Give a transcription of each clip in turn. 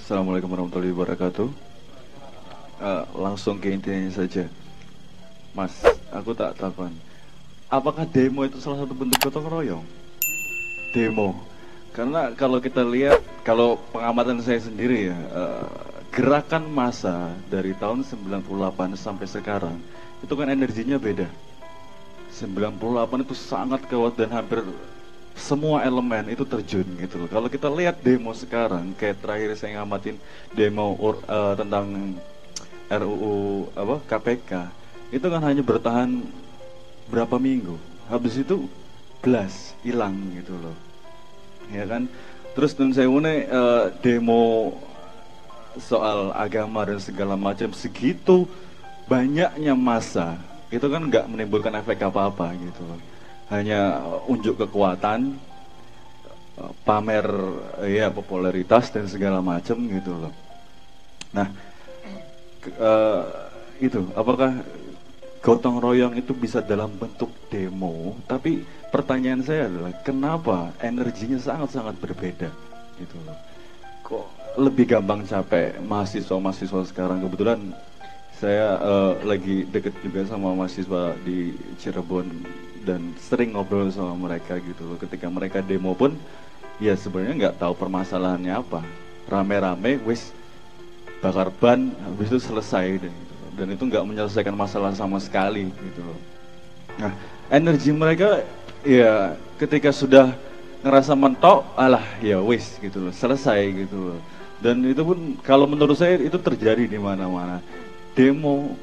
Assalamualaikum warahmatullahi wabarakatuh. Langsung ke intinya saja, Mas. Aku tak takon. Apakah demo itu salah satu bentuk gotong royong? Demo. Karena kalau kita lihat, kalau pengamatan saya sendiri ya, gerakan massa dari tahun 98 sampai sekarang, itu kan energinya beda. 98 itu sangat kuat dan hampir semua elemen itu terjun gitu loh. Kalau kita lihat demo sekarang, kayak terakhir saya ngamatin demo tentang RUU apa KPK, itu kan hanya bertahan berapa minggu. Habis itu blas hilang gitu loh. Ya kan? Terus dan saya demo soal agama dan segala macam segitu banyaknya massa itu kan nggak menimbulkan efek apa-apa gitu loh. Hanya unjuk kekuatan, pamer ya popularitas dan segala macam gitu loh. Nah, itu apakah gotong royong itu bisa dalam bentuk demo? Tapi pertanyaan saya adalah kenapa energinya sangat-sangat berbeda gitu loh. Kok lebih gampang capek mahasiswa-mahasiswa sekarang? Kebetulan saya lagi deket juga sama mahasiswa di Cirebon dan sering ngobrol sama mereka gitu loh. Ketika mereka demo pun ya sebenarnya nggak tahu permasalahannya apa. Rame-rame wis bakar ban habis itu selesai deh, gitu. Dan itu nggak menyelesaikan masalah sama sekali gitu loh. Nah, energi mereka ya ketika sudah ngerasa mentok, alah ya wis gitu loh, selesai gitu loh. Dan itu pun kalau menurut saya itu terjadi di mana-mana. Demo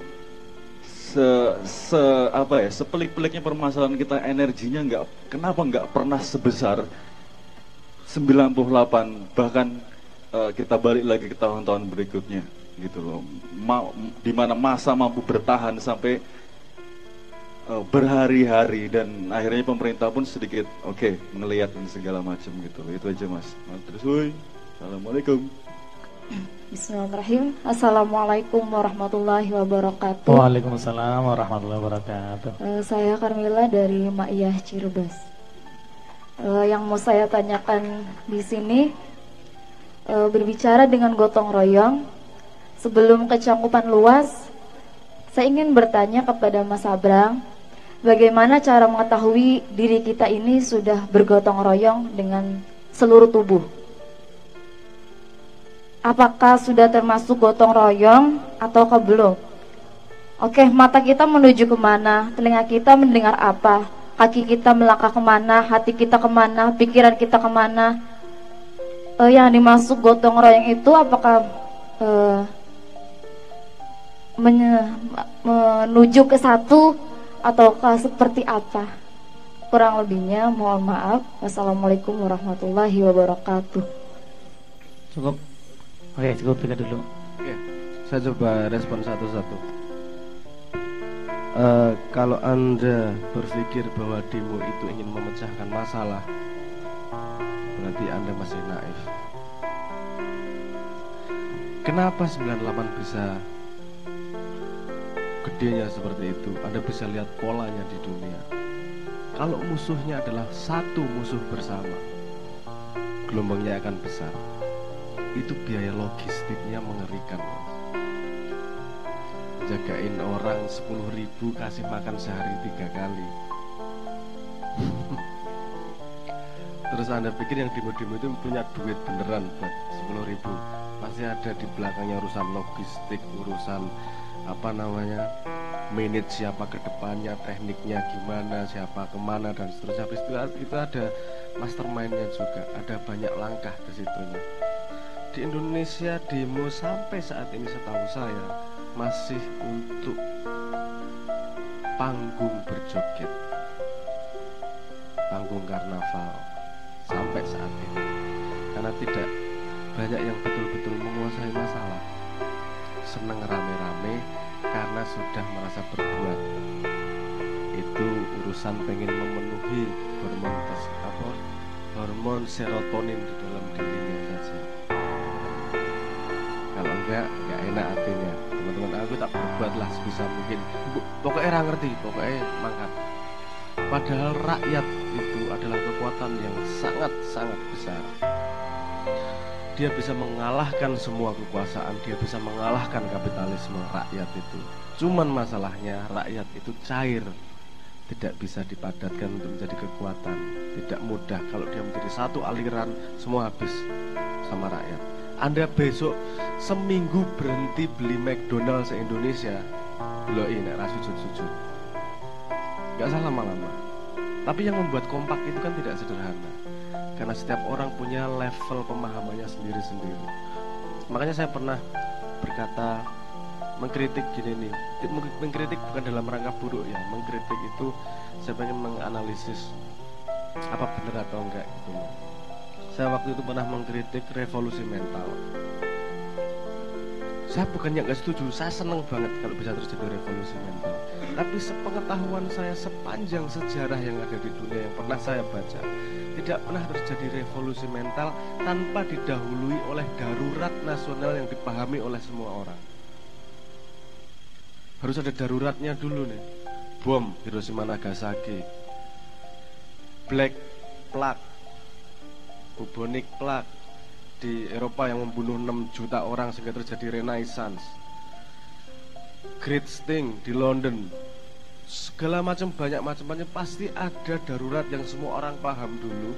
apa ya, sepelik-peliknya permasalahan kita energinya kenapa nggak pernah sebesar 98, bahkan kita balik lagi ke tahun-tahun berikutnya gitu loh. Di mana masa mampu bertahan sampai berhari-hari dan akhirnya pemerintah pun sedikit ngelihat dan segala macam gitu loh. Itu aja Mas. Terus Assalamualaikum. Bismillahirrahmanirrahim. Assalamualaikum warahmatullahi wabarakatuh. Waalaikumsalam warahmatullahi wabarakatuh. Saya Carmila dari Maiyah Cirebon. Yang mau saya tanyakan di sini berbicara dengan gotong royong. Sebelum kecangkupan luas, saya ingin bertanya kepada Mas Abrang, bagaimana cara mengetahui diri kita ini sudah bergotong royong dengan seluruh tubuh? Apakah sudah termasuk gotong royong atau belum? Oke, mata kita menuju kemana? Telinga kita mendengar apa? Kaki kita melangkah kemana? Hati kita kemana? Pikiran kita kemana? Yang dimasuk gotong royong itu apakah menuju ke satu ataukah seperti apa? Kurang lebihnya mohon maaf. Wassalamualaikum warahmatullahi wabarakatuh. Cukup. Oke, cukup tiga dulu. Oke, saya coba respon satu-satu. Kalau Anda berpikir bahwa demo itu ingin memecahkan masalah, berarti Anda masih naif. Kenapa 98 bisa gedenya seperti itu? Anda bisa lihat polanya di dunia. Kalau musuhnya adalah satu musuh bersama, gelombangnya akan besar. Itu biaya logistiknya mengerikan, Mas. Jagain orang 10.000 kasih makan sehari 3 kali. Terus Anda pikir yang demo-demo itu punya duit beneran buat 10.000? Pasti ada di belakangnya urusan logistik, urusan manage siapa ke depannya, tekniknya gimana, siapa kemana dan seterusnya. Habis itu ada mastermindnya juga, ada banyak langkah ke situnya. Di Indonesia demo sampai saat ini setahu saya masih untuk panggung berjoget, panggung karnaval sampai saat ini, karena tidak banyak yang betul-betul menguasai masalah. Seneng rame-rame karena sudah merasa berbuat. Itu urusan pengen memenuhi hormon serotonin di dalam dirinya saja. Kalau enggak enak hatinya. Teman-teman, aku tak berbuat lah sebisa mungkin. Pokoknya orang ngerti, pokoknya mangkat. Padahal rakyat itu adalah kekuatan yang sangat-sangat besar. Di dia bisa mengalahkan semua kekuasaan, dia bisa mengalahkan kapitalisme rakyat itu. Cuman masalahnya rakyat itu cair, tidak bisa dipadatkan untuk menjadi kekuatan. Tidak mudah kalau dia menjadi satu aliran, semua habis sama rakyat. Anda besok seminggu berhenti beli McDonald se-Indonesia, beloi nek ra sujud-sujud. Gak salah lama-lama. Tapi yang membuat kompak itu kan tidak sederhana, karena setiap orang punya level pemahamannya sendiri-sendiri. Makanya saya pernah berkata, mengkritik gini nih, mengkritik bukan dalam rangka buruk ya, mengkritik itu saya pengen menganalisis apa benar atau enggak gitu. Saya waktu itu pernah mengkritik revolusi mental. Saya bukannya nggak setuju, saya seneng banget kalau bisa terjadi revolusi mental. Tapi sepengetahuan saya sepanjang sejarah yang ada di dunia yang pernah saya baca, tidak pernah terjadi revolusi mental tanpa didahului oleh darurat nasional yang dipahami oleh semua orang. Harus ada daruratnya dulu nih. Bom Hiroshima Nagasaki, Black Plague, bubonic plague di Eropa yang membunuh 6 juta orang sehingga terjadi Renaissance, Great Sting di London, segala macam, banyak macam-macam. Pasti ada darurat yang semua orang paham dulu.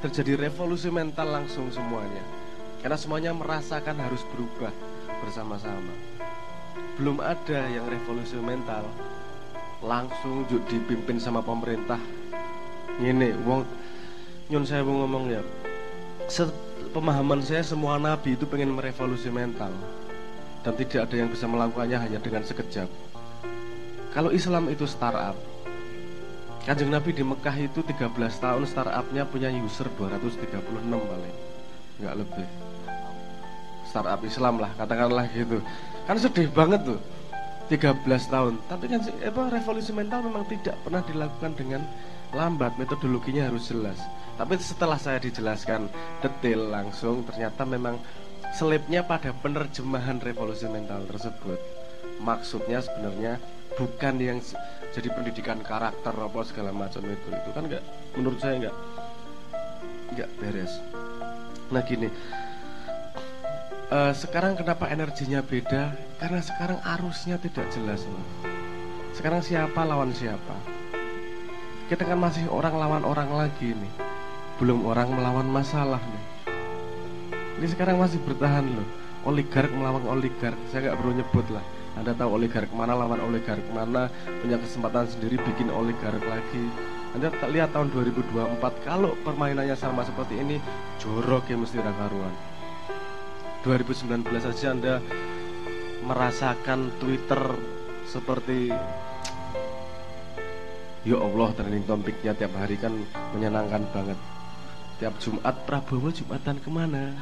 Terjadi revolusi mental langsung semuanya, karena semuanya merasakan harus berubah bersama-sama. Belum ada yang revolusi mental langsung dipimpin sama pemerintah. Ini wong nyun saya mau ngomong ya, pemahaman saya semua nabi itu pengen merevolusi mental, dan tidak ada yang bisa melakukannya hanya dengan sekejap. Kalau Islam itu startup, Kanjeng Nabi di Mekah itu 13 tahun startupnya punya user 236 paling, nggak lebih. Startup Islam lah, katakanlah gitu. Kan sedih banget tuh, 13 tahun. Tapi kan revolusi mental memang tidak pernah dilakukan dengan lambat, metodologinya harus jelas. Tapi setelah saya dijelaskan detail langsung, ternyata memang selipnya pada penerjemahan revolusi mental tersebut. Maksudnya sebenarnya bukan yang jadi pendidikan karakter apa segala macam itu kan nggak, menurut saya nggak beres. Nah gini, sekarang kenapa energinya beda? Karena sekarang arusnya tidak jelas loh. Sekarang siapa lawan siapa? Kita kan masih orang lawan orang lagi nih, belum orang melawan masalah nih. Ini sekarang masih bertahan loh, oligark melawan oligark. Saya nggak perlu nyebut lah, Anda tahu oligark mana lawan oligark mana, punya kesempatan sendiri bikin oligark lagi. Anda lihat tahun 2024, kalau permainannya sama seperti ini, jorok ya mesti karuan. 2019 saja Anda merasakan Twitter seperti, ya Allah, trending topiknya tiap hari kan menyenangkan banget. Tiap Jumat, Prabowo Jumatan kemana?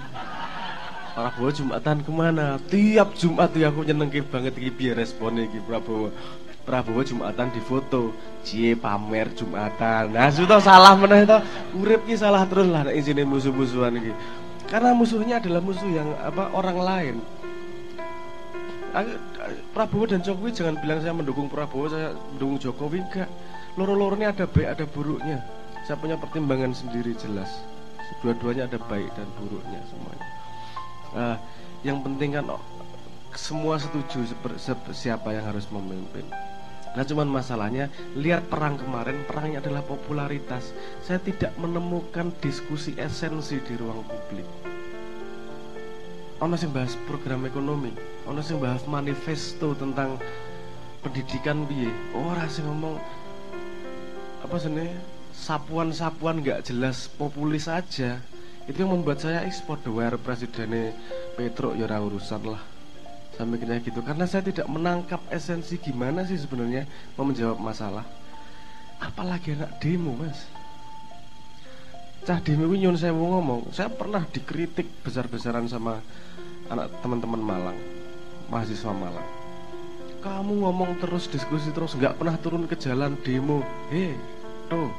Prabowo Jumatan kemana? Tiap Jumat ya aku nyenengke banget iki piye responnya iki Prabowo Jumatan di foto, cie pamer Jumatan. Nah, sudah salah meneh to. Urip ki salah terus lah nek isine musuh-musuhan iki. Karena musuhnya adalah musuh yang orang lain. Prabowo dan Jokowi jangan bilang saya mendukung Prabowo, saya mendukung Jokowi, enggak. Loro-loronya ada baik ada buruknya. Saya punya pertimbangan sendiri jelas. Dua-duanya ada baik dan buruknya semuanya. Yang penting kan semua setuju siapa yang harus memimpin. Nah cuman masalahnya, lihat perang kemarin, perangnya adalah popularitas. Saya tidak menemukan diskusi esensi di ruang publik. Ono sing bahas program ekonomi, ono sing bahas manifesto tentang pendidikan piye. Ora sing ngomong apa sebenarnya sapuan-sapuan nggak jelas, populis aja. Itu yang membuat saya podoware presidennya Petro ya ora urusan lah. Saya mikirnya gitu, karena saya tidak menangkap esensi gimana sih sebenarnya mau menjawab masalah. Apalagi anak demo, Mas. Cah demo itu nyun saya mau ngomong, saya pernah dikritik besar-besaran sama anak teman-teman Malang, mahasiswa Malang. Kamu ngomong terus, diskusi terus, nggak pernah turun ke jalan demo. Tuh.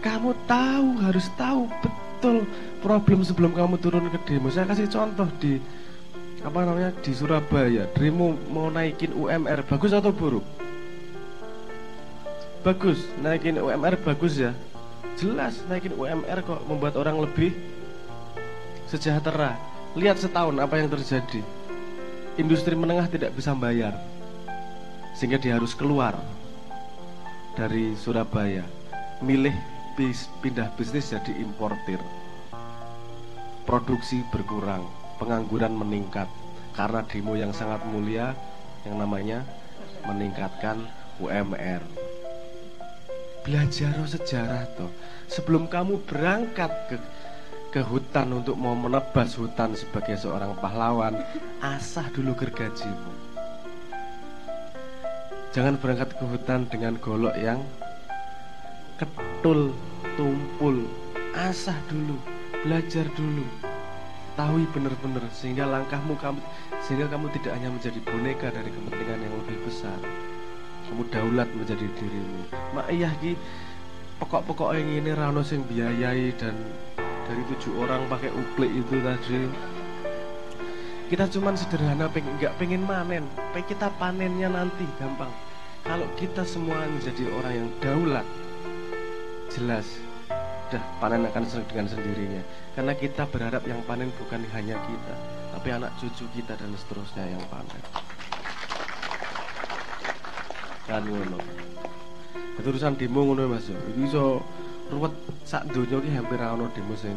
Kamu tahu, harus tahu betul problem sebelum kamu turun ke demo. Saya kasih contoh di di Surabaya, demo mau naikin UMR, bagus atau buruk? Bagus, naikin UMR bagus ya. Jelas naikin UMR kok membuat orang lebih sejahtera. Lihat setahun apa yang terjadi. Industri menengah tidak bisa bayar, sehingga dia harus keluar dari Surabaya, milih pindah bisnis jadi importir. Produksi berkurang, pengangguran meningkat karena demo yang sangat mulia yang namanya meningkatkan UMR. Belajar sejarah toh. Sebelum kamu berangkat ke hutan untuk mau menebas hutan sebagai seorang pahlawan, asah dulu gergajimu. Jangan berangkat ke hutan dengan golok yang ketul, tumpul. Asah dulu, belajar dulu, tahui benar-benar sehingga sehingga kamu tidak hanya menjadi boneka dari kepentingan yang lebih besar. Kamu daulat menjadi dirimu. Mak iya ki pokok-pokok yang ini rano sing biayai, dan dari 7 orang pakai uplik itu tadi. Kita cuman sederhana nggak pengen manen, kita panennya nanti gampang. Kalau kita semua menjadi orang yang daulat, jelas dah panen akan dengan sendirinya. Karena kita berharap yang panen bukan hanya kita, tapi anak cucu kita dan seterusnya yang panen. Kan ngono. Keterusan demo ngono Mas. Iki iso ruwet sak donya iki hampir ora ono demo sing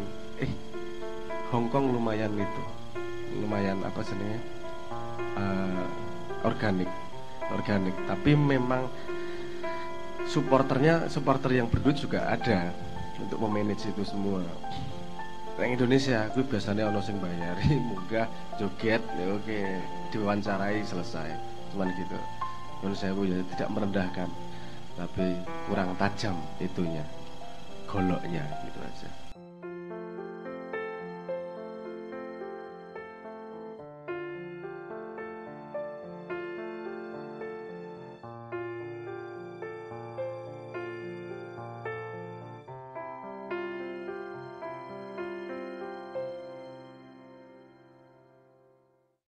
Hong Kong lumayan itu. Lumayan apa jenenge? Organik, tapi memang supporter yang berduit juga ada untuk memanage itu semua. Nang Indonesia aku biasanya ono sing bayari munggah joget ya oke, diwawancarai selesai. Cuman gitu. Menurut saya ya tidak merendahkan, tapi kurang tajam itunya, goloknya gitu aja.